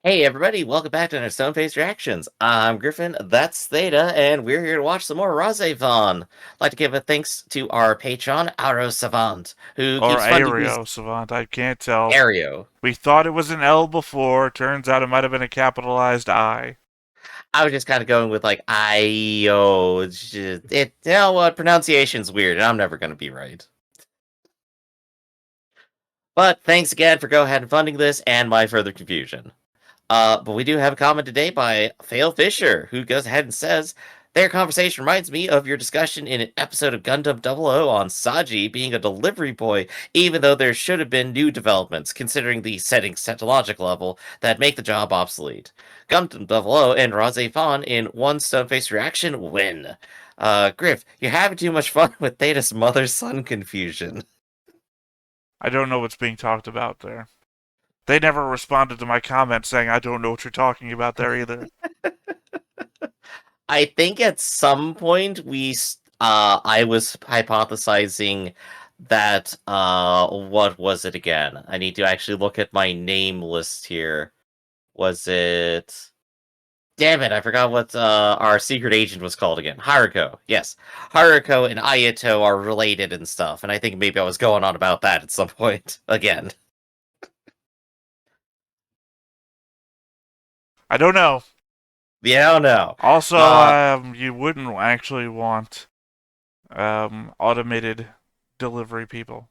Hey everybody, welcome back to our Stone-Faced Reactions. I'm Griffin, that's Theta, and we're here to watch some more RahXephon. I'd like to give a thanks to our patron, RahXephon, who Or keeps funding these... Aereo Savant, I can't tell. Ario. We thought it was an L before, turns out it might have been a capitalized I. I was just kind of going with like, I-O. You know what, pronunciation's weird, and I'm never going to be right. But thanks again for go ahead and funding this and my further confusion. But we do have a comment today by Fail Fisher, who goes ahead and says, their conversation reminds me of your discussion in an episode of Gundam 00 on Saji being a delivery boy, even though there should have been new developments, considering the settings technological level that make the job obsolete. Gundam 00 and RahXephon in one stone-faced reaction win. Griff, you're having too much fun with Theta's mother-son confusion. I don't know what's being talked about there. They never responded to my comment saying I don't know what you're talking about there either. I think at some point I was hypothesizing that what was it again? I need to actually look at my name list here. Was it Damn it, I forgot what our secret agent was called again. Haruko. Yes. Haruko and Ayato are related and stuff, and I think maybe I was going on about that at some point again. I don't know. Yeah, I don't know. Also, Uh you wouldn't actually want automated delivery people.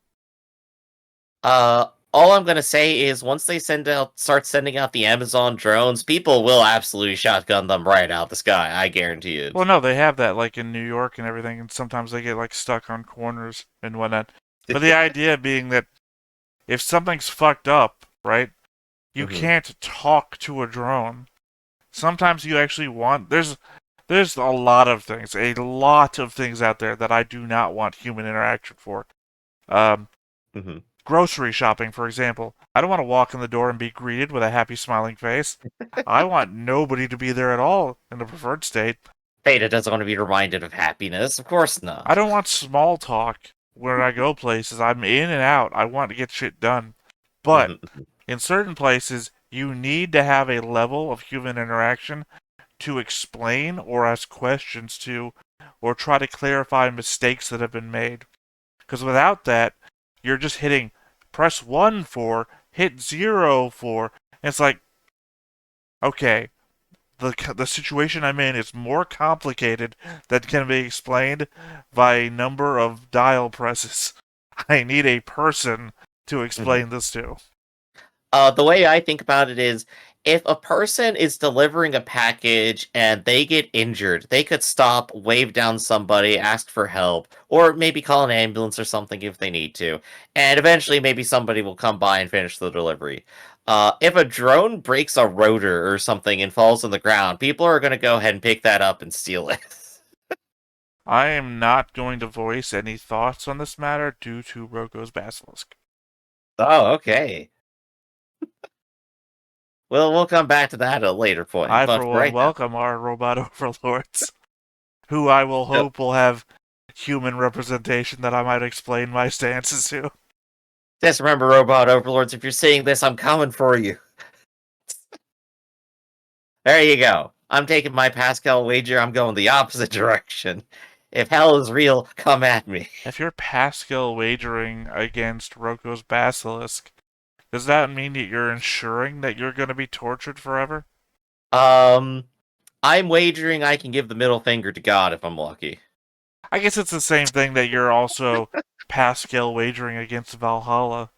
All I'm gonna say is once they start sending out the Amazon drones, people will absolutely shotgun them right out the sky. I guarantee Well, it. no, they have that like in New York and everything, and sometimes they get like stuck on corners and whatnot. But the idea being that if something's fucked up, right, you Hmm. can't talk to a drone. Sometimes you actually want there's a lot of things out there that I do not want human interaction for. Um, Hmm. Grocery shopping, for example. I don't want to walk in the door and be greeted with a happy smiling face. I want nobody to be there at all in the preferred state. Theta doesn't want to be reminded of happiness. Of course I not. don't want small talk where I go places. I'm in and out. I want to get shit done. But Hmm. in certain places, you need to have a level of human interaction to explain or ask questions to or try to clarify mistakes that have been made. Because without that, you're just hitting press 1 for, hit 0 for. And it's like, okay, the situation I'm in is more complicated than can be explained by a number of dial presses. I need a person to Hmm. explain this to. The way I think about it is if a person is delivering a package and they get injured, they could stop, wave down somebody, ask for help, or maybe call an ambulance or something if they need to. And eventually, maybe somebody will come by and finish the delivery. If a drone breaks a rotor or something and falls on the ground, people are going to go ahead and pick that up and steal it. I am not going to voice any thoughts on this matter due to Roko's Basilisk. Oh, okay. Well, we'll come back to that at a later point. I, for But for one, right now, welcome our robot overlords, who I will so hope will have human representation that I might explain my stances to. just remember, robot overlords, if you're seeing this, I'm coming for you. There you go. I'm taking my Pascal wager. I'm going the opposite direction. If hell is real, come at me. If you're Pascal wagering against Roko's Basilisk, does that mean that you're ensuring that you're going to be tortured forever? Um, I'm wagering I can give the middle finger to God if I'm lucky. I guess it's the same thing that you're also Pascal wagering against Valhalla.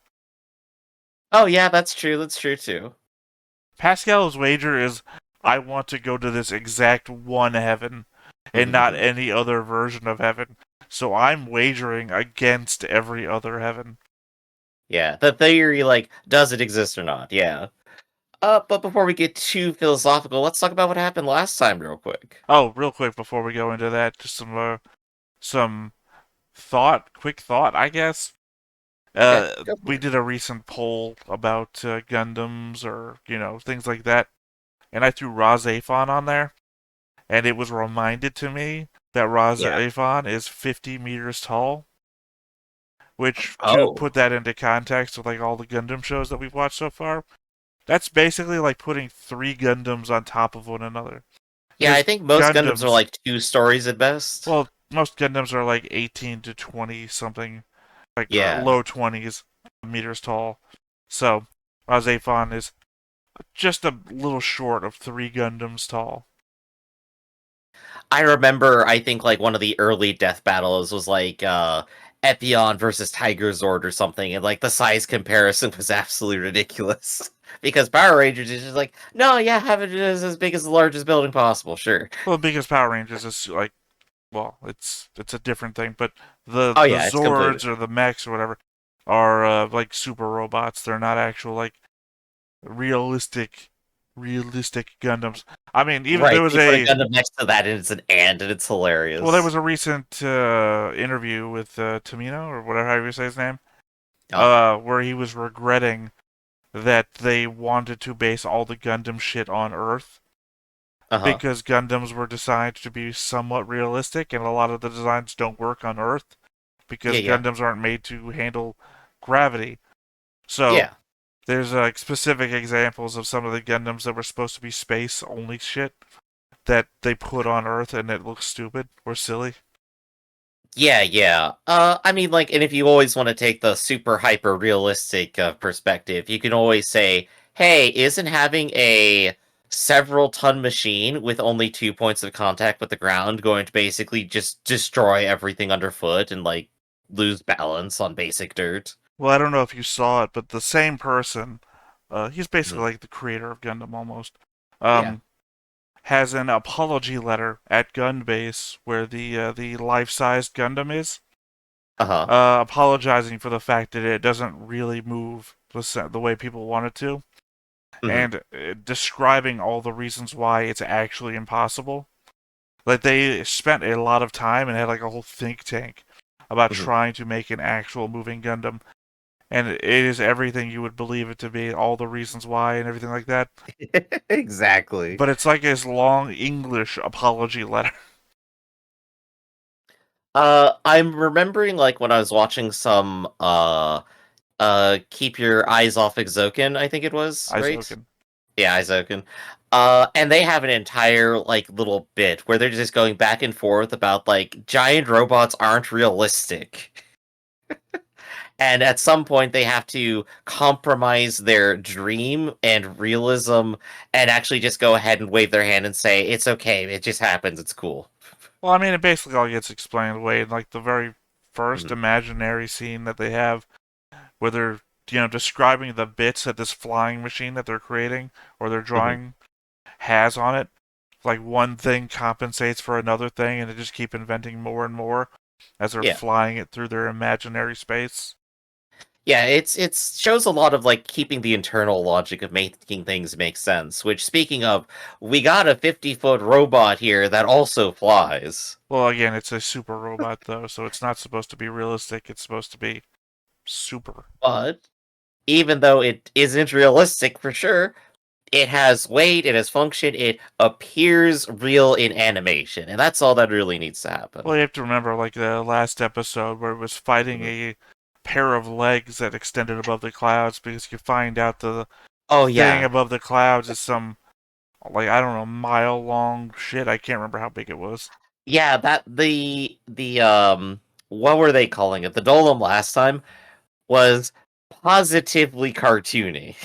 Oh yeah, that's true. That's true too. Pascal's wager is I want to go to this exact one heaven and not any other version of heaven. So I'm wagering against every other heaven. Yeah, the theory, like, does it exist or not? Yeah. But before we get too philosophical, let's talk about what happened last time real quick. Oh, real quick before we go into that, just some thought, quick thought, I guess. Okay, go for We it. did a recent poll about Gundams or things like that, and I threw RahXephon on there, and it was reminded to me that Yeah. RahXephon is 50 meters tall, which to Oh. put that into context with like all the Gundam shows that we've watched so far, That's basically like putting 3 Gundams on top of one another. Yeah, I Because think most Gundams are like 2 stories at best. well, most Gundams are like 18 to 20 something, like Yeah. low 20s meters tall. So RahXephon is just a little short of 3 Gundams tall. I remember, I think, like, one of the early death battles was, like, Epion versus Tiger Zord or something, and, like, the size comparison was absolutely ridiculous. Because Power Rangers is just like, no, yeah, have it as big as the largest building possible, sure. Well, the biggest Power Rangers is like, well, it's a different thing, but the Oh, the yeah, it's completely. Zords or the mechs or whatever are like super robots. They're not actual like realistic Gundams. I mean, even Right, there was they put a a Gundam next to that, and it's an and it's well, there hilarious. was a recent interview with Tamino or whatever how you say his name, Oh, where he was regretting that they wanted to base all the Gundam shit on Earth uh-huh. because Gundams were designed to be somewhat realistic, and a lot of the designs don't work on Earth Yeah, because yeah. Gundams aren't made to handle gravity. So Yeah. there's like specific examples of some of the Gundams that were supposed to be space only shit that they put on Earth, and it looks stupid or silly. Yeah, yeah. I mean, like, and if you always want to take the super hyper realistic perspective, you can always say, hey, isn't having a several ton machine with only 2 points of contact with the ground going to basically just destroy everything underfoot and, like, lose balance on basic dirt? Well, I don't know if you saw it, but the same person, he's basically Mhm. like the creator of Gundam almost, Yeah. um, has an apology letter at Gunbase where the life-sized Gundam is, Uh-huh. apologizing for the fact that it doesn't really move the way people want it to, Hmm. and describing all the reasons why it's actually impossible. Like they spent a lot of time and had like a whole think tank about Hmm. trying to make an actual moving Gundam, and it is everything you would believe it to be, all the reasons why and everything like that. Exactly. But it's like his long English apology letter. I'm remembering, like, when I was watching some, Keep Your Eyes Off Exoken, I think it was, right? Aizoken. Yeah, Isoken. And they have an entire, like, little bit where they're just going back and forth about, like, giant robots aren't realistic. And at some point, they have to compromise their dream and realism and actually just go ahead and wave their hand and say, it's okay, it just happens, it's cool. Well, I mean, it basically all gets explained away in like the very first Mhm. imaginary scene that they have, where they're describing the bits that this flying machine that they're creating or they're Mhm. drawing has on it. Like one thing compensates for another thing, and they just keep inventing more and more as they're Yeah. flying it through their imaginary space. Yeah, it's shows a lot of, like, keeping the internal logic of making things make sense, which, speaking of, we got a 50-foot robot here that also flies. Well, again, it's a super robot though, so it's not supposed to be realistic. It's supposed to be super. But even though it isn't realistic for sure, it has weight, it has function, it appears real in animation, and that's all that really needs to Well, happen. you have to remember, like the last episode where it was fighting Mhm. a pair of legs that extended above the clouds because you find out the Oh thing yeah. above the clouds is some, like, I don't know, mile long shit. I can't remember how big it was. Yeah, that the what were they calling it? The Dolem last time was positively cartoony.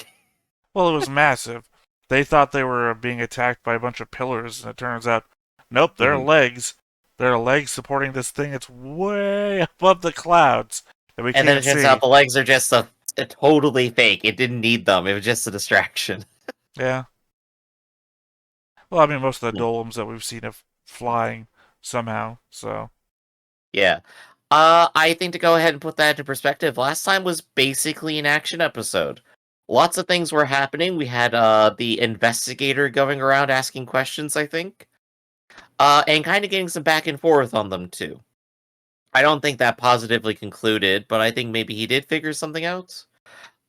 Well, it was massive. They thought they were being attacked by a bunch of pillars, and it turns out, nope, they're Mhm. legs. They're legs supporting this thing that's way above the clouds that we And then it can't turns out see. the legs are just a totally fake. It didn't need them. It was just a distraction. Yeah. Well, I mean, most of the dolems that we've seen have flying somehow, so. Yeah. I think to go ahead and put that into perspective, last time was basically an action episode. Lots of things were happening. We had the investigator going around asking questions, I think. And kind of getting some back and forth on them too. I don't think that positively concluded, but I think maybe he did figure something out.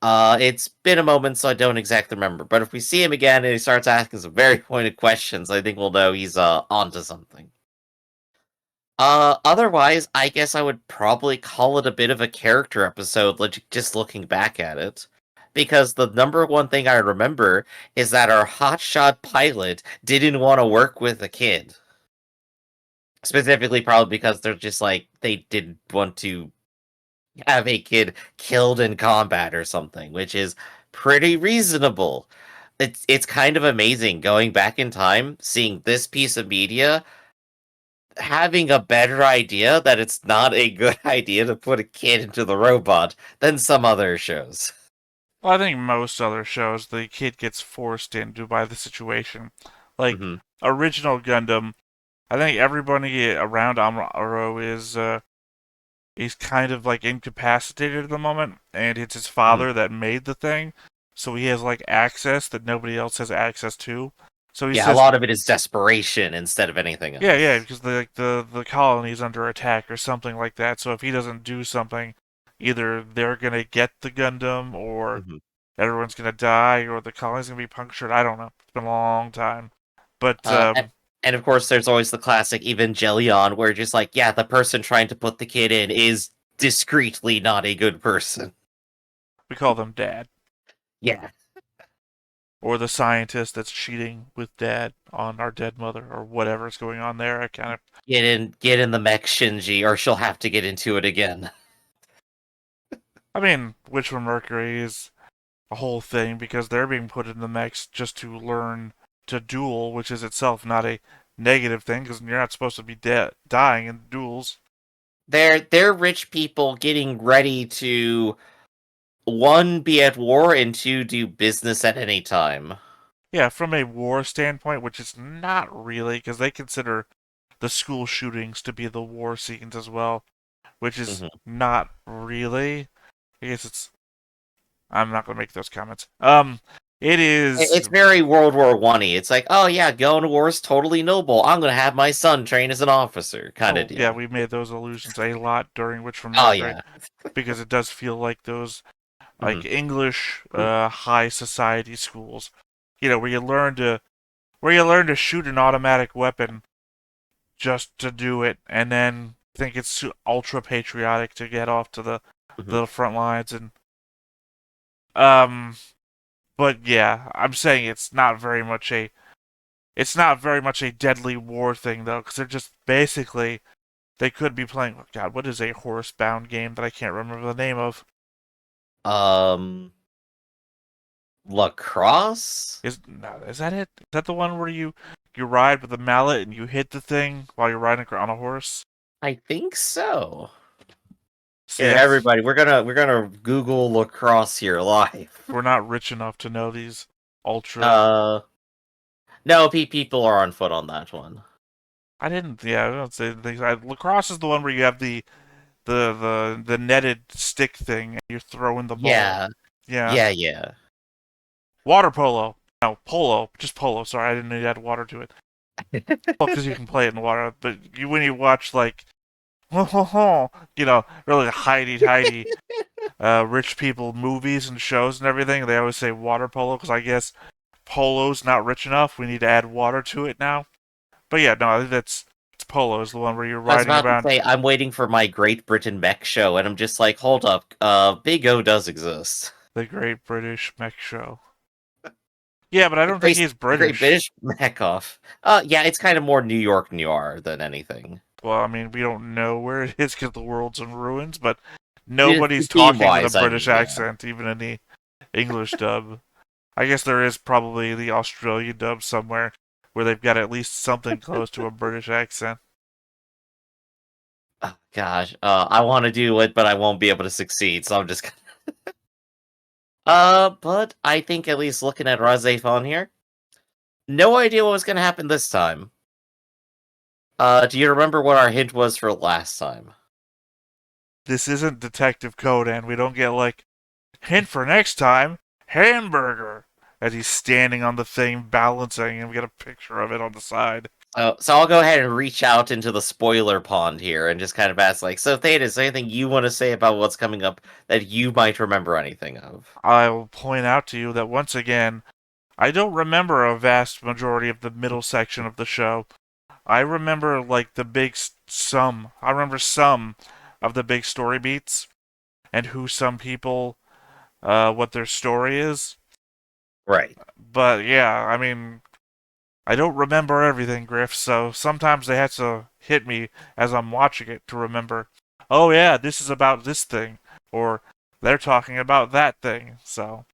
It's been a moment, so I don't exactly remember. But if we see him again and he starts asking some very pointed questions, I think we'll know he's onto something. Otherwise, I guess I would probably call it a bit of a character episode, like, just looking back at it. because the number one thing I remember is that our hotshot pilot didn't want to work with a kid. Specifically, probably because they're just like, they didn't want to have a kid killed in combat or something, which is pretty reasonable. It's kind of amazing going back in time, seeing this piece of media, having a better idea that it's not a good idea to put a kid into the robot than some other shows. Well, I think most other shows, the kid gets forced into by the situation. Like, Mhm. original Gundam, I think everybody around Amuro is, he's kind of, like, incapacitated at the moment, and it's his father that made the thing, so he has, like, access that nobody else has access to. So he's Yeah, a just, lot of it is desperation instead of anything else. yeah, because the colony's under attack or something like that, so if he doesn't do something, either they're gonna get the Gundam, or Mhm. everyone's gonna die, or the colony's gonna be punctured. I don't know. It's been a long time. But, And of course, there's always the classic evangelion where just like, yeah, the person trying to put the kid in is discreetly not a good person. we call them Dad. Yeah. Or the scientist that's cheating with Dad on our dead mother, or whatever's going on there. I kind of... Get in the mech, Shinji, or she'll have to get into it again. I mean, Witch from Mercury is a whole thing, because they're being put in the mechs just to learn to duel, which is itself not a negative thing, because you're not supposed to be dying in duels. They're rich people getting ready to, one, be at war, and two, do business at any time. Yeah, from a war standpoint, which is not really, because they consider the school shootings to be the war scenes as well, which is Mhm. not really. I guess it's... I'm not going to make those comments. It It's is... very World War One-y. It's like, oh yeah, going to war is totally noble. I'm gonna have my son train as an officer, kind of Oh, yeah, deal. we made those allusions a lot during Witch from Oh Mercury, yeah. because it does feel like those, like, Mhm. English, high society schools, where you learn to shoot an automatic weapon just to do it, and then think it's ultra patriotic to get off to Mhm. the front lines. And um but yeah, I'm saying it's not very much a deadly war thing, though, because they're just basically, they could be playing, oh God, what is a horse-bound game that I can't remember the name of? Um, Lacrosse? Is that it? Is that the one where you ride with a mallet and you hit the thing while you're riding on a horse? I think so. See, Here, that's... everybody, we're gonna Google lacrosse here live. we're not rich enough to know these ultra... Uh, no, people are on foot on that one. I didn't. Yeah, I don't say things. Lacrosse is the one where you have the netted stick thing and you're throwing the ball. Yeah, Yeah. yeah. Water polo. No, polo. Just polo. Sorry, I didn't need to add water to it. Well, because you can play it in water. But when you watch, like, really hidey, rich people movies and shows and everything, they always say water polo, because I guess polo's not rich enough. We need to add water to it now. But yeah, no, I think it's polo is the one where you're I was riding about to around. say I'm waiting for my Great Britain mech show, and I'm just like, hold up, Big O does exist. The Great British Mech Show. Yeah, but I The don't think Great, he's the Great British. British mech off. Yeah, it's kind of more New York noir than anything. Well, I mean, we don't know where it is because the world's in ruins, but The nobody's theme talking with a wise, I British mean, yeah. accent, even in the English dub. I guess there is probably the Australian dub somewhere where they've got at least something close to a British accent. Oh, gosh, I want to do it, but I won't be able to succeed, so I'm just. But I think at least looking at RahXephon here, no idea what was going to happen this time. Do you remember what our hint was for last time? This isn't Detective Conan. We don't get, like, hint for next time, hamburger, as he's standing on the thing balancing, and we get a picture of it on the side. So I'll go ahead and reach out into the spoiler pond here and just kind of ask, like, so Theta, is there anything you want to say about what's coming up that you might remember anything of? I will point out to you that once again, I don't remember a vast majority of the middle section of the show. I remember, like, the big some. I remember some of the big story beats and who some people what their story is. Right. But yeah, I mean, I don't remember everything, Griff, so sometimes they have to hit me as I'm watching it to remember, oh yeah, this is about this thing, or they're talking about that thing, so.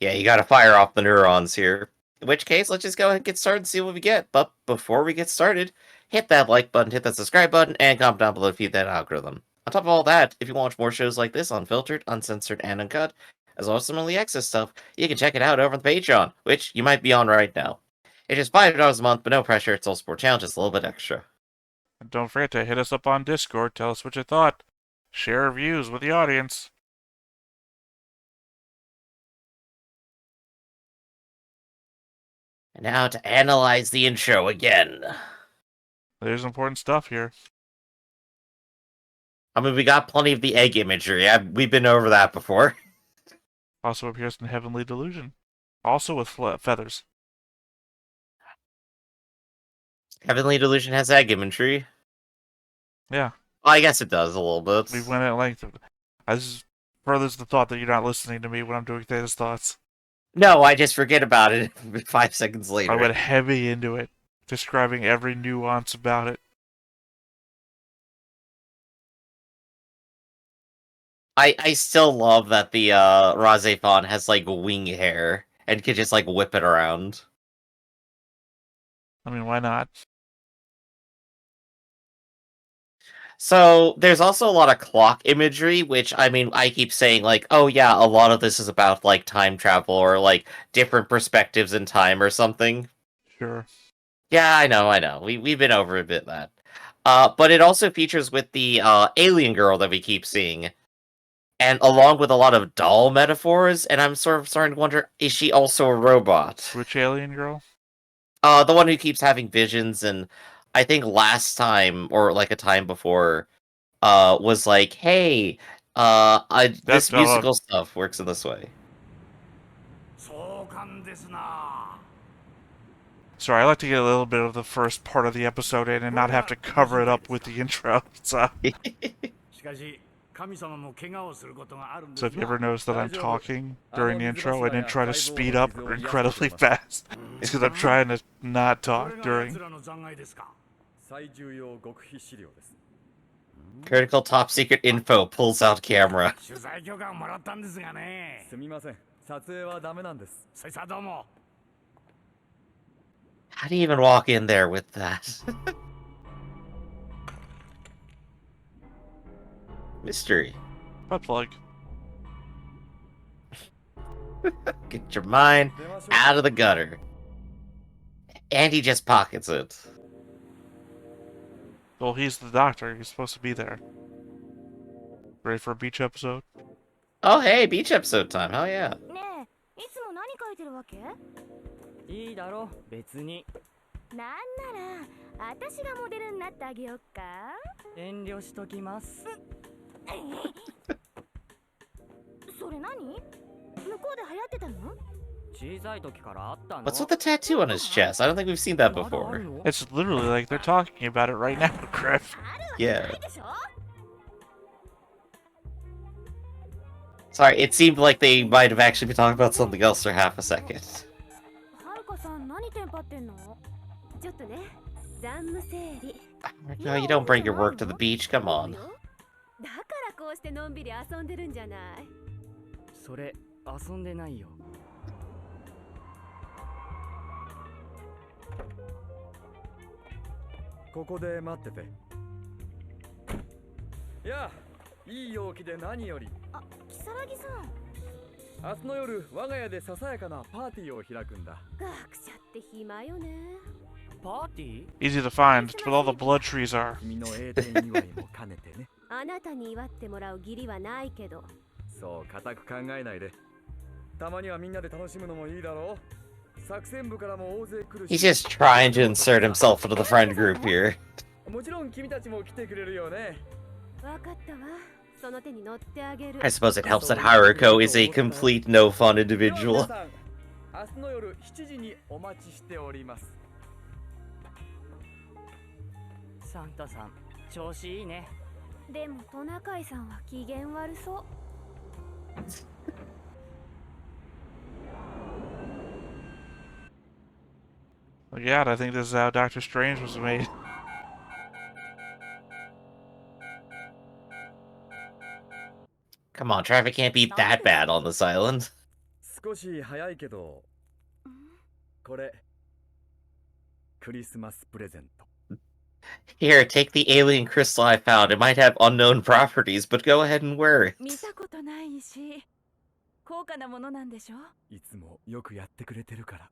Yeah, you gotta fire off the neurons here. In which case, let's just go ahead and get started and see what we get. But before we get started, hit that like button, hit that subscribe button, and comment down below to feed that algorithm. On top of all that, if you want to watch more shows like this unfiltered, uncensored, and uncut, as well as some early access stuff, you can check it out over on the Patreon, which you might be on right now. It's just $5 a month, but no pressure. It's all support channel, just a little bit extra. And don't forget to hit us up on Discord, tell us what you thought, share views with the audience. And now to analyze the intro again. There's important stuff here. I mean, we got plenty of the egg imagery. We've been over that before. Also appears in Heavenly Delusion. Also with feathers. Heavenly Delusion has egg imagery. Yeah. Well, I guess it does a little bit. We went at length. This furthers the thought that you're not listening to me when I'm doing Theta's thoughts. No, I just forget about it 5 seconds later. I went heavy into it, describing every nuance about it. I still love that the RahXephon has like wing hair and can just like whip it around. I mean, why not? So there's also a lot of clock imagery, which I mean, I keep saying like, oh yeah, a lot of this is about like time travel or like different perspectives in time or something. Sure. Yeah, I know. We've been over a bit that. But it also features with the alien girl that we keep seeing. And along with a lot of doll metaphors, and I'm sort of starting to wonder, is she also a robot? Which alien girl? The one who keeps having visions, and I think last time, or like a time before, was like, hey, this musical stuff works in this way. Sorry, I like to get a little bit of the first part of the episode in and not have to cover it up with the intro. So if you ever notice that I'm talking during the intro and then try to speed up incredibly fast, it's because I'm trying to not talk during. Critical top secret info pulls out camera. How do you even walk in there with that? Mystery. Butt plug. Get your mind out of the gutter. And he just pockets it. Well, he's the doctor. He's supposed to be there. Ready for a beach episode? Oh, hey, beach episode time. Hell yeah. What's with the tattoo on his chest? I don't think we've seen that before. It's literally like they're talking about it right now, Griff. Yeah. Sorry, it seemed like they might have actually been talking about something else for half a second. No, you don't bring your work to the beach, come on. Easy to find. It's where all the blood trees are. He's just trying to insert himself into the friend group here. I suppose it helps that Haruka is a complete no-fun individual. Yeah, I think this is how Doctor Strange was made. Come on, traffic can't be that bad on this island. 少し早いけど、これクリスマスプレゼント。 Here, take the alien crystal I found. It might have unknown properties, but go ahead and wear it. 見たことないし、高価なものなんでしょ？いつもよくやってくれてるから。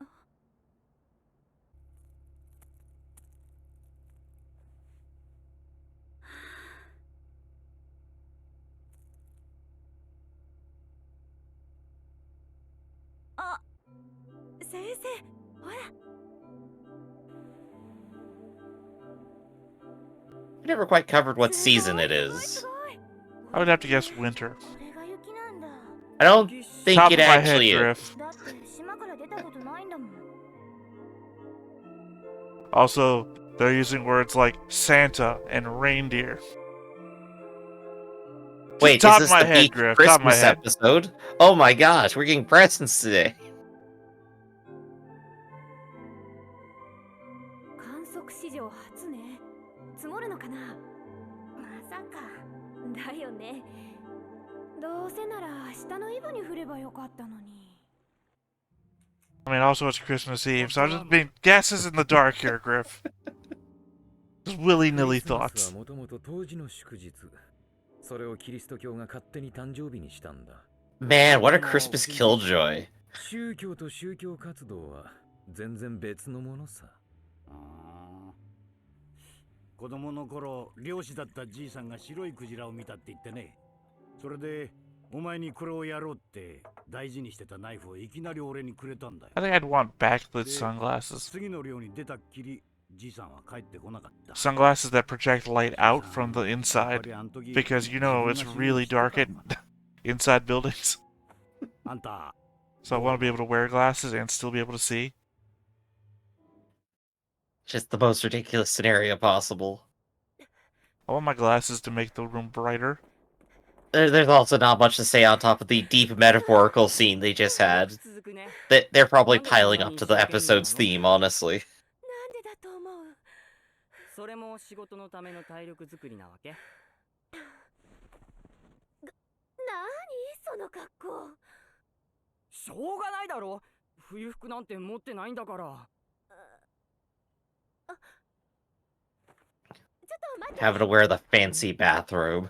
あ、先生、ほら。We never quite covered what season it is. I would have to guess winter. これが雪なんだ。 I don't think Top of it my head, actually is. Griff. だって島から出たことないんだもん。 Also, they're using words like Santa and reindeer. Wait, is Top of this my the head, Beach Griff. Top of my Christmas head. episode? Oh my gosh, we're getting presents today. 観測史上初ね。積もるのかな？まさか。だよね。どうせなら明日のイブに降ればよかったのに。 I mean, also it's Christmas Eve, so I'm just being guesses in the dark here, Griff. Just willy-nilly クリスマス thoughts. はもともと当時の祝日。それをキリスト教が勝手に誕生日にしたんだ。 Man, what a Christmas killjoy. 宗教と宗教活動は全然別のものさ。子供の頃漁師だったじいさんが白いクジラを見たって言ってね。それでお前にこれをやろうって大事にしてたナイフをいきなり俺にくれたんだよ。 I think I'd want backlit sunglasses. 次の漁に出たっきりじいさんは帰ってこなかった。 Sunglasses that project light out from the inside. Because, you know, it's really dark at inside buildings. あんた So I want to be able to wear glasses and still be able to see. Just the most ridiculous scenario possible. I want my glasses to make the room brighter. There's also not much to say on top of the deep metaphorical scene they just had. 続くね。 They're probably piling up to the episode's theme, honestly. なんでだと思う？それも仕事のための体力作りなわけ？なにその格好。しょうがないだろ。冬服なんて持ってないんだから。ちょっと待って。 Having to wear the fancy bathrobe.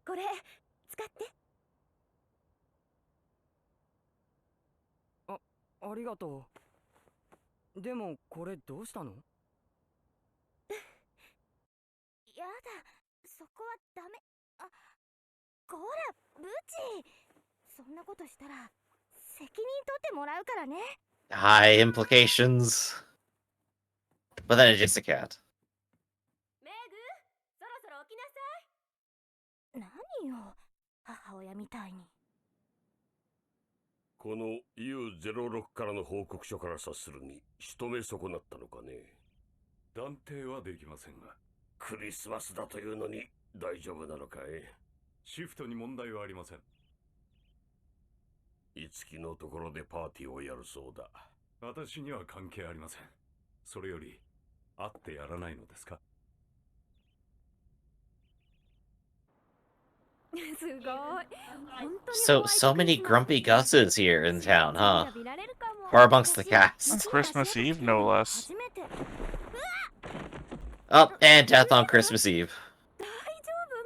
これ使って。ありがとう。でもこれどうしたの？やだ、そこはダメ。あ、こら、ブチ。そんなことしたら責任取ってもらうからね。 High implications. But then it's just a cat. メグ、そろそろ起きなさい。何よ、母親みたいに。この U06 からの報告書から察するに仕留め損なったのかね。断定はできませんが、クリスマスだというのに大丈夫なのかい？シフトに問題はありません。いつきのところでパーティーをやるそうだ。私には関係ありません。それより、会ってやらないのですか？すごい。本当に So many grumpy Gus's here in town, huh? Or amongst the cast. On Christmas Eve, no less. Oh, and death on Christmas Eve. 大丈夫、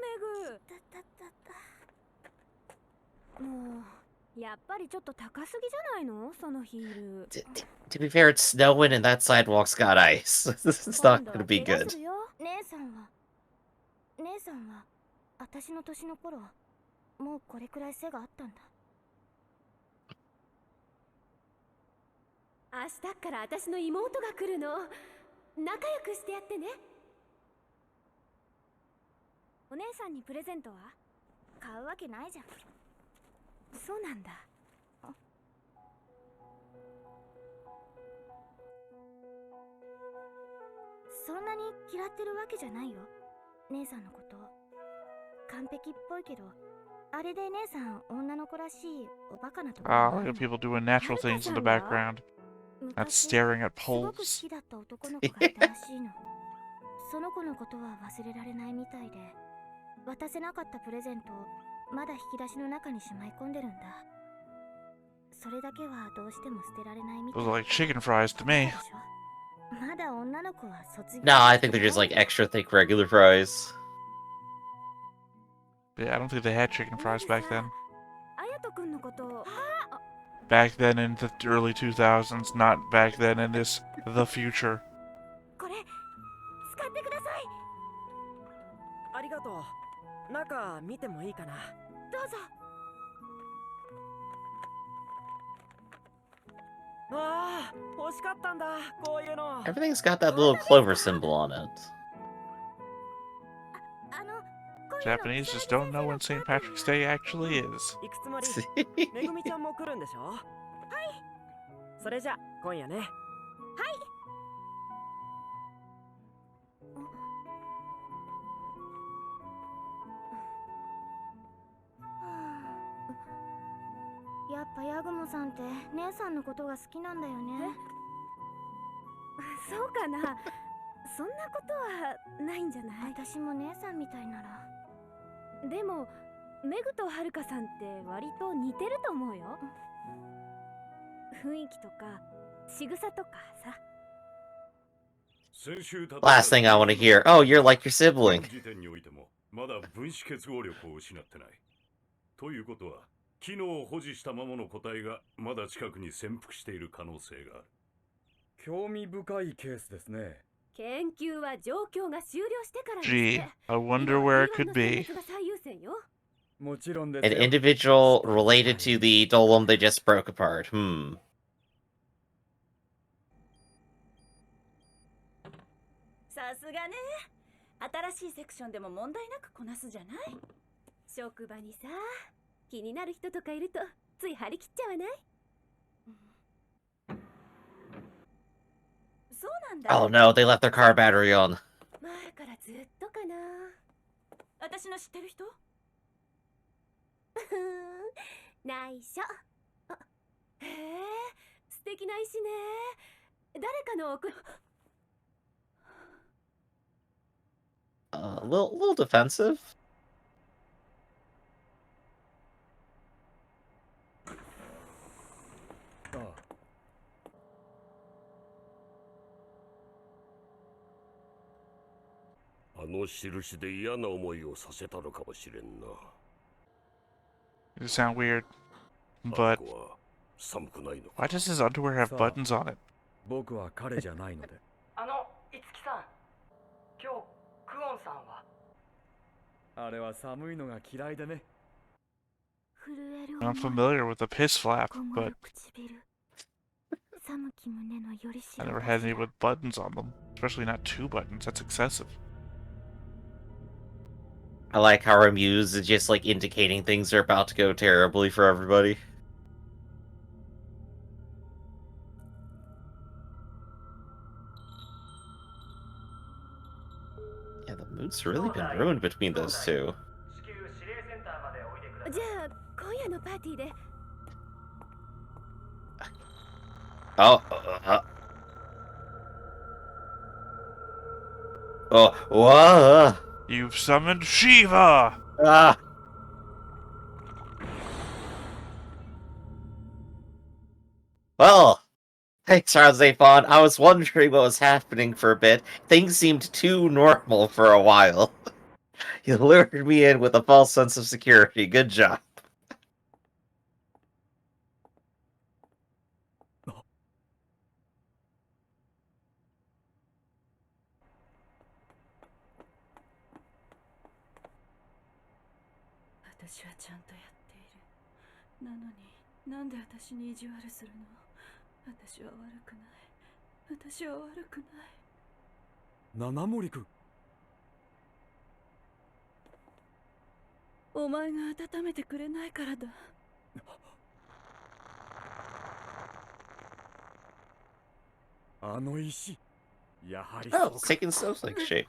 メグ。もうやっぱりちょっと高すぎじゃないの？そのヒール。 To be fair, it's snowing and that sidewalk's got ice. This is not gonna be good. 姉さんは私の年の頃もうこれくらい背があったんだ。明日から私の妹が来るの。仲良くしてやってね。お姉さんにプレゼントは買うわけないじゃん。そうなんだ。そんなに嫌ってるわけじゃないよ、姉さんのこと。完璧っぽいけど、あれで姉さん女の子らしいおバカなところ。 Look at people doing natural things in the background. Not staring at すごく好 poles. きだった男の子がいたらしいの。その子のことは忘れられないみたいで、渡せなかったプレゼントをまだ引き出しの中にしまい込んでるんだ。それだけはどうしても捨てられないみたい。 Those are like chicken fries to me. まだ女の子は卒業。 No, I think they're just like extra thick regular fries. Yeah, I don't think they had chicken fries back then. あやとくんのこと。 Back then in the early 2000s, not back then in this the future. これ使ってください。ありがとう。中見てもいいかな。どうぞ。ああ、欲しかったんだ。こういうの。 Everything's got that little clover symbol on it. あの、こういうの Japanese just don't know when St. Patrick's Day actually is. 行くつもり。めぐみちゃんも来るんでしょ。はい。それじゃ今夜ね。はい。やっぱヤグモさんって姉さんのことが好きなんだよね。そうかな。そんなことはないんじゃない？私も姉さんみたいなら。でもメグとはるかさんって割と似てると思うよ。雰囲気とか仕草とかさ。 Last thing I want to hear. Oh, you're like your sibling. 時点においてもまだ分子結合力を失ってない。ということは機能を保持したままの個体がまだ近くに潜伏している可能性がある。興味深いケースですね。研究は状況が終了してからです Gee, ね。 I wonder where it could be. が最優先よ。もちろんで An すよ。 individual related to the dolom they just broke apart. Hmm. さすがね。新しいセクションでも問題なくこなすじゃない。職場にさ、気になる人とかいるとつい張り切っちゃわない？そうなんだ。 Oh no, they left their car battery on. 前からずっとかな。私の知ってる人？内緒。へえ、素敵な石ね。誰かの送っ。 A little defensive. ああ、あの印で嫌な思いをさせたのかもしれんな。 It sound weird, あ but の子は寒くないのか。 why does his underwear have buttons on it? 僕は彼じゃないので。いつきさん。今日クオンさんは。あれは寒いのが嫌いでね。 震える I'm 思い。 familiar with the piss flap, 凍 but る唇。寒き胸のよりし I ろ never had any with buttons on them. Especially not 2 buttons, that's excessive. I like how our muse is just like indicating things are about to go terribly for everybody. Yeah, the mood's really been ruined between those two. じゃあ今夜のパーティーで。 Oh, oh, whoa, You've summoned Shiva! ah. Well, thanks, RahXephon. I was wondering what was happening for a bit. Things seemed too normal for a while. You lured me in with a false sense of security. Good job. 私はちゃんとやっている。なのになんで私に意地悪するの？私は悪くない。私は悪くない。七森君。お前が温めてくれないからだ。あの石。やはり Oh, it's taking snowflake shape.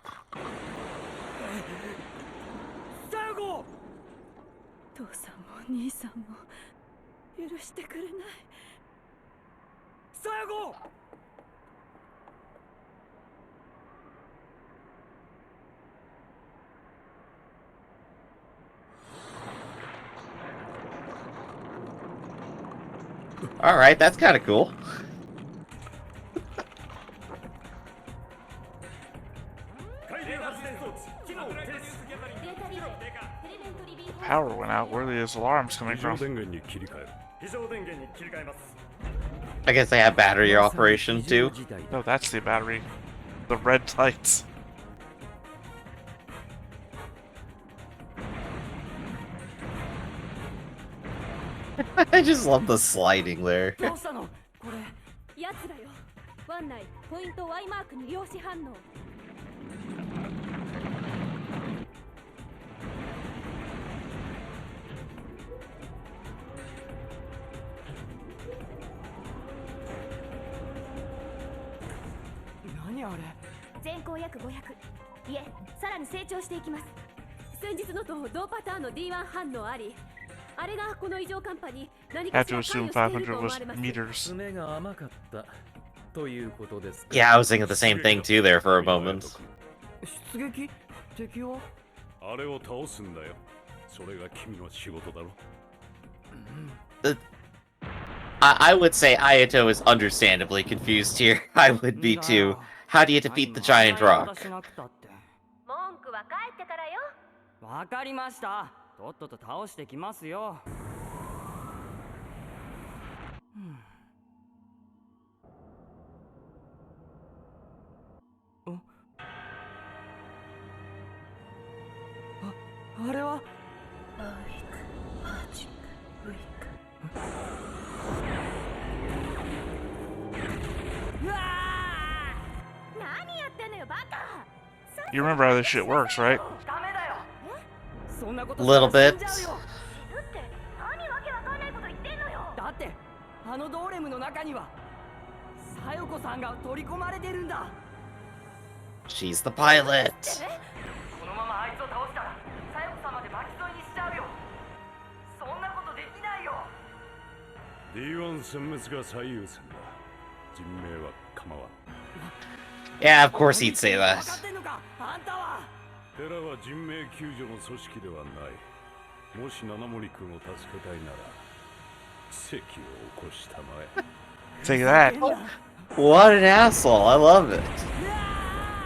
最後。父さんも兄さんも許してくれない。最 Alright, that's kind of cool. Power went out. Where are these alarms coming from? I guess they have battery operation too. No, that's the battery. The red lights. I just love the sliding there. どうしたのこれやつだよ湾内ポイント Y マークに量子反応何あれ全高約500いえさらに成長していきます先日のと同パターンの D1 反応ありあれがこの異常寒波に何か Have し to ら assume 関与している 500と思 was われます meters. 爪が甘かったということですか Yeah, I was thinking the same thing too there for a moment. 出撃敵はあれを倒すんだよ。それが君の仕事だろ。I would say Ayato is understandably confused here. I would be too. How do you defeat the giant rock? 文句は帰ってからよわかりましたとっとと倒してきますよあれはうわー何やってんのよバカ You remember how this shit works, right? ダメだよそんなこと Little したら bit. 死んじゃうよって何わけわかんないこと言ってんのよだってあのドーレムの中にはさよこさんが取り込まれてるんだ She's the pilot. このままあいつを倒したらさよこさんまで巻き添えにしちゃうよそんなことできないよ D1 殲滅が最優先だ。人命は構わん。 Yeah, of course he'd say 分 that. かってんのかあんたはテラは人命救助の組織ではない。もし七森君を助けたいなら奇跡を起こしたまえ。 Take that. What an asshole. I love it.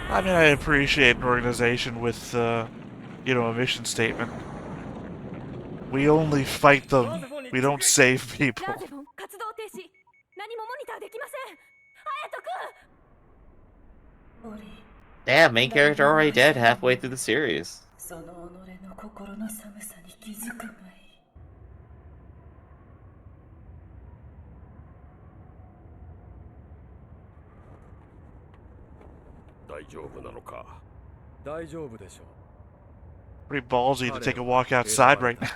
I mean, I appreciate an organization with, you know, a mission statement. We only fight them. We don't save people. ラーゼフォン活動停止何もモニターできません隼人君 Damn, main character already dead halfway through the series. その己の心の寒さに気づくがいい大丈夫なのか。大丈夫でしょ Pretty ballsy to take a walk outside right now.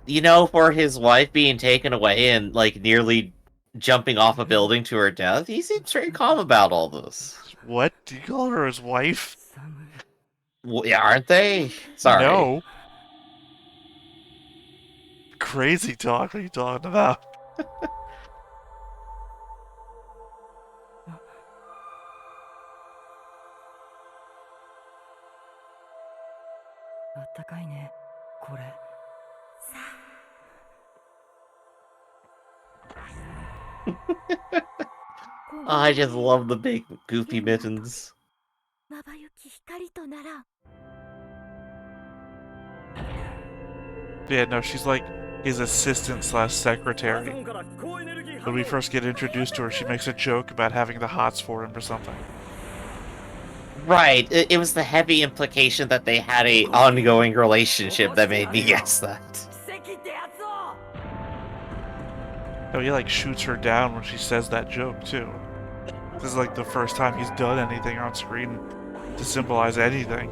You know, for his wife being taken away and, like, nearly jumping off a building to her death, he seems very calm about all this. What? Do you call her his wife? Well, yeah, aren't they? Sorry. No. Crazy talk. What are you talking about? あったかいねこれ I just love the big goofy mittens. まばゆき光とならん Yeah, no, she's like his assistant slash secretary. When we first get introduced to her, she makes a joke about having the hots for him or something. Right, it was the heavy implication that they had a ongoing relationship that made me guess that. 奇跡ってやつを Oh, he like shoots her down when she says that joke too. This is like the first time he's done anything on screen to symbolize anything.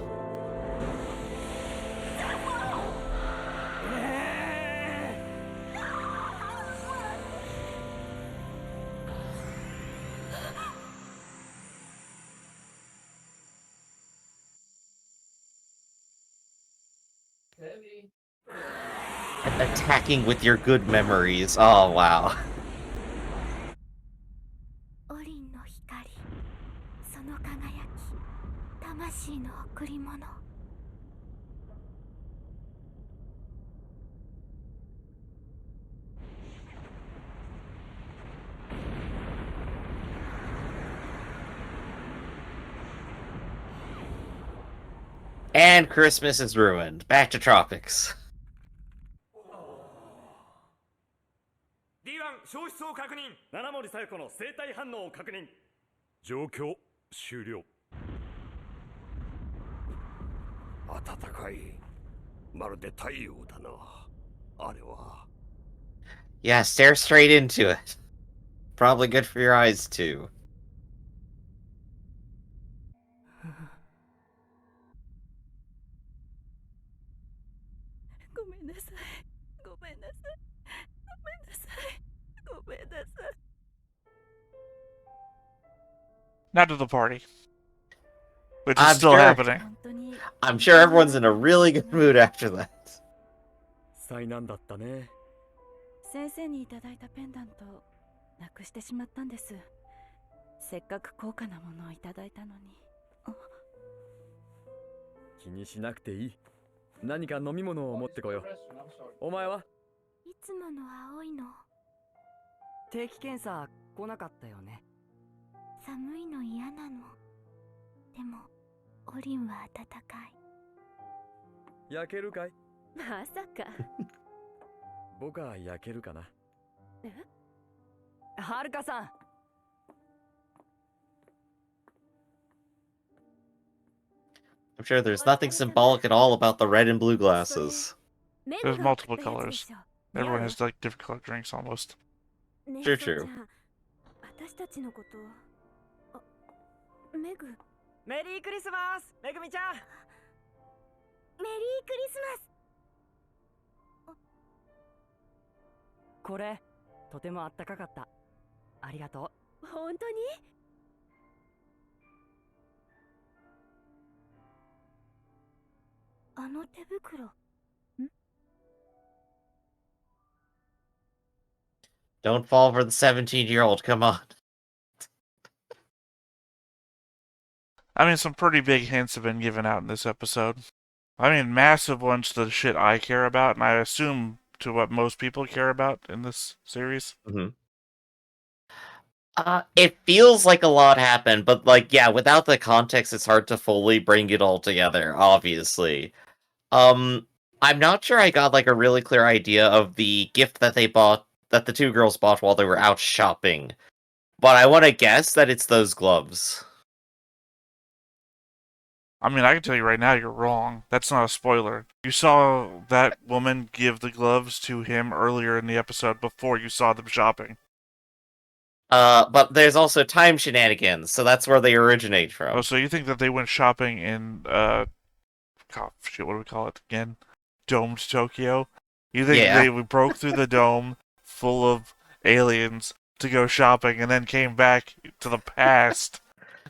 Attacking with your good memories. Oh, wow. リンの光、その輝き、魂の贈り物。And Christmas is ruined. Back to tropics. D1 消失を確認。七森小夜子の生体反応を確認。状況終了。暖かい。まるで太陽だな。あれは。Yeah, stare straight into it. Probably good for your eyes, too. ごめんなさい。ごめんなさい。ごめんなさい。ごめんなさい。 Now to the party. Which is I'm still sure- happening. I'm sure everyone's in a really good mood after that. 災難だったね。先生にいただいたペンダントなくしてしまったんです。せっかく高価なものをいただいたのに。気にしなくていい。何か飲み物を持ってこよう。お前は？いつもの青いの。定期検査来なかったよね。寒いの嫌なの。でもオリンは暖かい。焼けるかい？まさか。僕は焼けるかな。はるかさん。I'm sure there's nothing symbolic at all about the red and blue glasses. There's multiple colors. Everyone has like different color drinks almost. True, true. 私たちのこと。メグ。メリークリスマス、めぐみちゃん。メリークリスマス。これとてもあったかかった。ありがとう。本当に？あの手袋。Don't fall for the 17-year-old, come on. I mean, some pretty big hints have been given out in this episode. I mean, massive ones to the shit I care about, and I assume to what most people care about in this series. Mm-hmm. It feels like a lot happened, but like, yeah, without the context, it's hard to fully bring it all together, obviously. I'm not sure I got like a really clear idea of the gift that they bought, that the two girls bought while they were out shopping. But I want to guess that it's those gloves. I mean, I can tell you right now, you're wrong. That's not a spoiler. You saw that woman give the gloves to him earlier in the episode before you saw them shopping. But there's also time shenanigans, so that's where they originate from. Oh, so you think that they went shopping in, God, shit, what do we call it again? Domed Tokyo? You think they broke through the dome full of aliens to go shopping and then came back to the past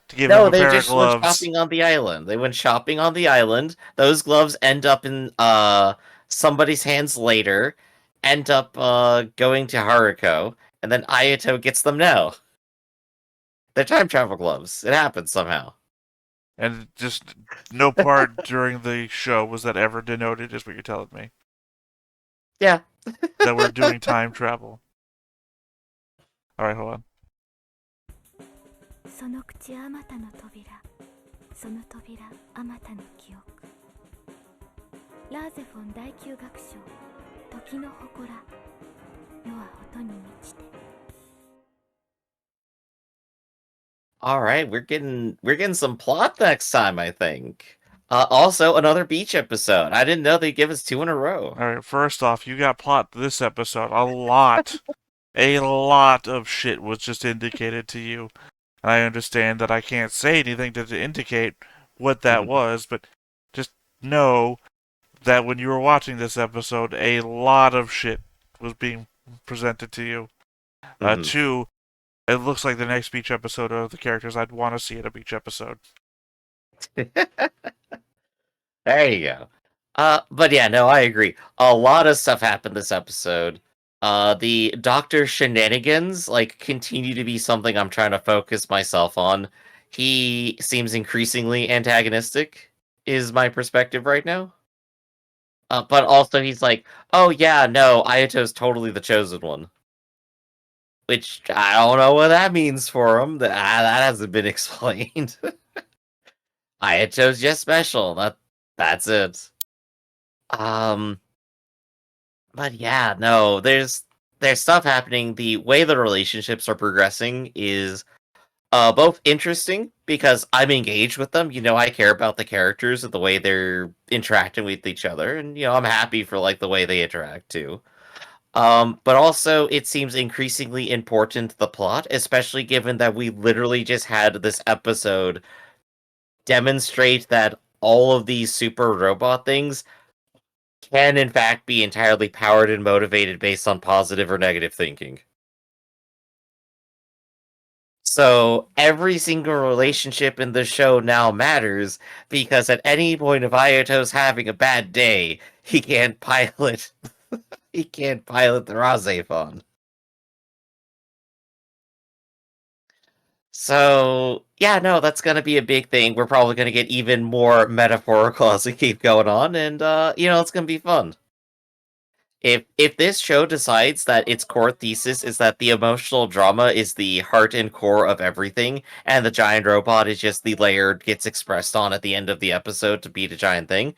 to give him a pair of gloves? No, they just went shopping on the island. They went shopping on the island. Those gloves end up in somebody's hands later, end up going to Haruko, and then Ayato gets them now. They're time travel gloves. It happens somehow. And just no part during the show was that ever denoted, is what you're telling me. Yeah. That we're doing time travel. Alright, hold on. その口あまたの扉、その扉あまたの記憶。ラーゼフォン第9楽章、時の祠。世は音に満ちて。All right, we're getting some plot next time, I think. Also, another beach episode. I didn't know they'd give us 2 in a row. Alright, first off, you got plot this episode. A lot. A lot of shit was just indicated to you. And I understand that I can't say anything to indicate what that was, but just know that when you were watching this episode, a lot of shit was being presented to you. 2, it looks like the next beach episode of the characters I'd want to see in a beach episode. There you go. But yeah, no, I agree. A lot of stuff happened this episode. The Doctor shenanigans continue to be something I'm trying to focus myself on. He seems increasingly antagonistic, is my perspective right now. But also he's like, oh yeah, no, Ayato's totally the chosen one. Which, I don't know what that means for him. That hasn't been explained. Ayato's just special. That's it. But yeah, no, there's stuff happening. The way the relationships are progressing is both interesting because I'm engaged with them. I care about the characters and the way they're interacting with each other, and I'm happy for the way they interact too. But also it seems increasingly important to the plot, especially given that we literally just had this episode demonstrate that all of these super robot things can in fact be entirely powered and motivated based on positive or negative thinking. So every single relationship in the show now matters because at any point if Ayato's having a bad day, he can't pilot he can't pilot the RahXephon. So yeah, no, that's gonna be a big thing. We're probably gonna get even more metaphorical as we keep going on, and it's gonna be fun. If this show decides that its core thesis is that the emotional drama is the heart and core of everything, and the giant robot is just the layer gets expressed on at the end of the episode to beat a giant thing,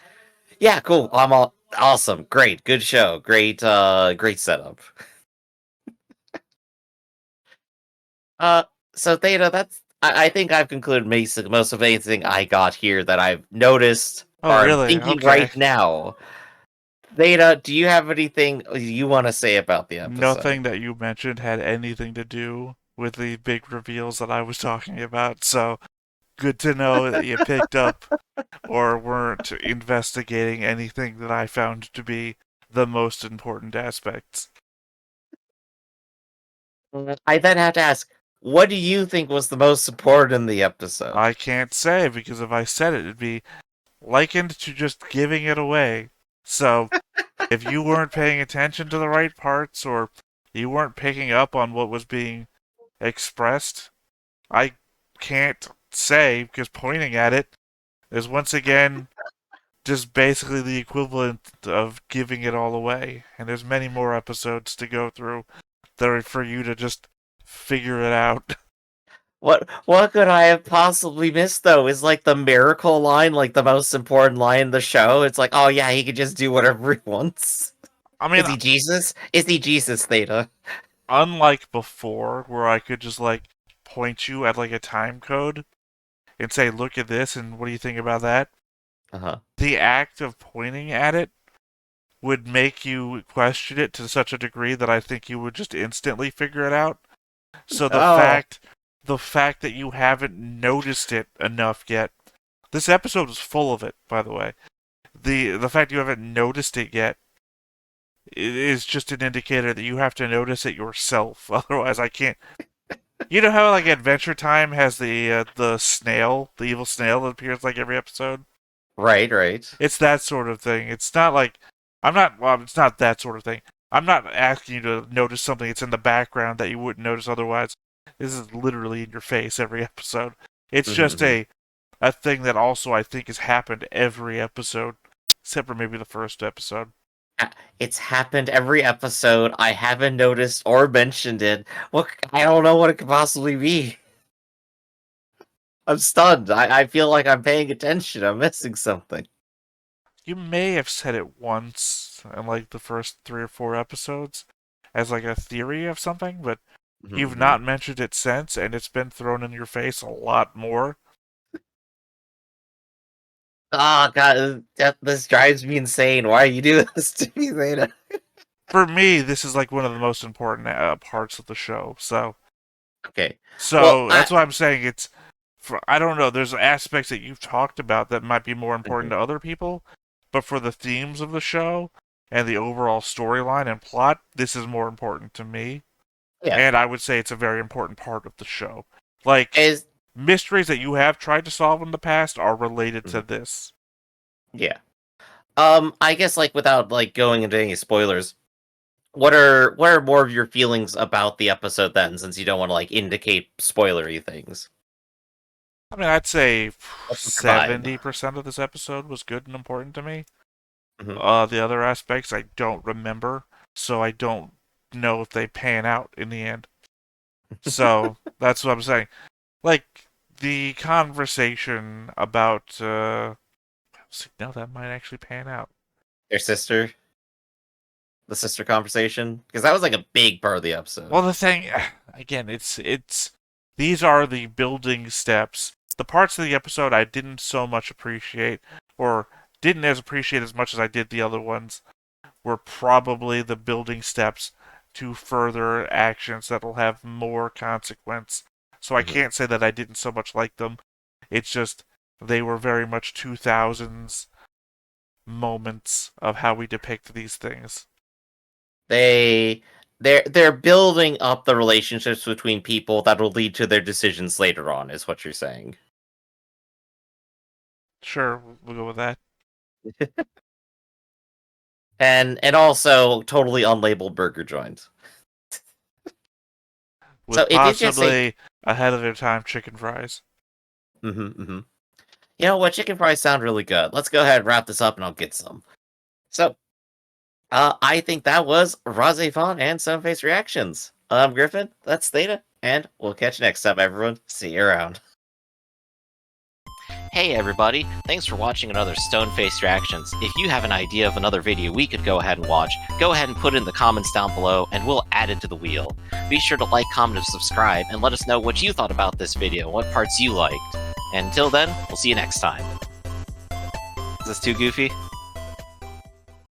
yeah, cool. I'm all awesome, great, good show, great setup. Uh, so Theta, I think I've concluded most of anything I got here that I've noticed Oh, or really? thinking Okay. right now. Theta, do you have anything you want to say about the episode? Nothing that you mentioned had anything to do with the big reveals that I was talking about, so good to know that you picked up or weren't investigating anything that I found to be the most important aspects. I then have to ask, what do you think was the most important in the episode? I can't say, because if I said it, it'd be likened to just giving it away. So, if you weren't paying attention to the right parts, or you weren't picking up on what was being expressed, I can't say, because pointing at it is once again just basically the equivalent of giving it all away. And there's many more episodes to go through that are for you to just figure it out. What could I have possibly missed though? Is the miracle line the most important line in the show? It's oh yeah, he can just do whatever he wants. I mean, is he Jesus? Is he Jesus, Theta? Unlike before, where I could just point you at a time code and say, look at this and what do you think about that? The act of pointing at it would make you question it to such a degree that I think you would just instantly figure it out. So the fact that you haven't noticed it enough yet. This episode is full of it, by the way. The fact you haven't noticed it yet is just an indicator that you have to notice it yourself. Otherwise, I can't. You know how Adventure Time has the snail, the evil snail that appears every episode? Right. It's that sort of thing. It's not it's not that sort of thing. I'm not asking you to notice something that's in the background that you wouldn't notice otherwise. This is literally in your face every episode. It's just a thing that also I think has happened every episode, except for maybe the first episode. It's happened every episode. I haven't noticed or mentioned it. I don't know what it could possibly be. I'm stunned. I feel like I'm paying attention. I'm missing something. You may have said it once in the first 3 or 4 episodes as a theory of something, but you've not mentioned it since, and it's been thrown in your face a lot more. Oh god, this drives me insane. Why are you doing this to me, Zeta? For me, this is one of the most important parts of the show. So, okay. So that's why I'm saying I don't know. There's aspects that you've talked about that might be more important to other people, but for the themes of the show and the overall storyline and plot, this is more important to me. Yeah. And I would say it's a very important part of the show. Mysteries that you have tried to solve in the past are related to this. Yeah. I guess without going into any spoilers, what are more of your feelings about the episode then, since you don't want to like indicate spoilery things? I mean, I'd say What's the vibe? 70% of this episode was good and important to me. Mhm. The other aspects I don't remember, so I don't know if they pan out in the end. So that's what I'm saying. Like the conversation about no, that might actually pan out. Their sister, the sister conversation, because that was like a big part of the episode. Well, the thing again, it's these are the building steps. The parts of the episode I didn't so much appreciate, or didn't appreciate as much as I did the other ones, were probably the building steps to further actions that will have more consequence. So I can't say that I didn't so much like them. It's just they were very much 2000s moments of how we depict these things. They're building up the relationships between people that will lead to their decisions later on, is what you're saying. Sure, we'll go with that. And also totally unlabeled burger joints. With So it did just possibly ahead of their time chicken fries. You know what? Chicken fries sound really good. Let's go ahead and wrap this up and I'll get some. So, I think that was RahXephon and Stoneface Reactions. I'm Griffin, that's Theta, and we'll catch you next time, everyone. See you around. Hey everybody, thanks for watching another Stoneface Reactions. If you have an idea of another video we could go ahead and watch, go ahead and put it in the comments down below and we'll add it to the wheel. Be sure to like, comment, and subscribe, and let us know what you thought about this video and what parts you liked. And until then, we'll see you next time. Is this too goofy?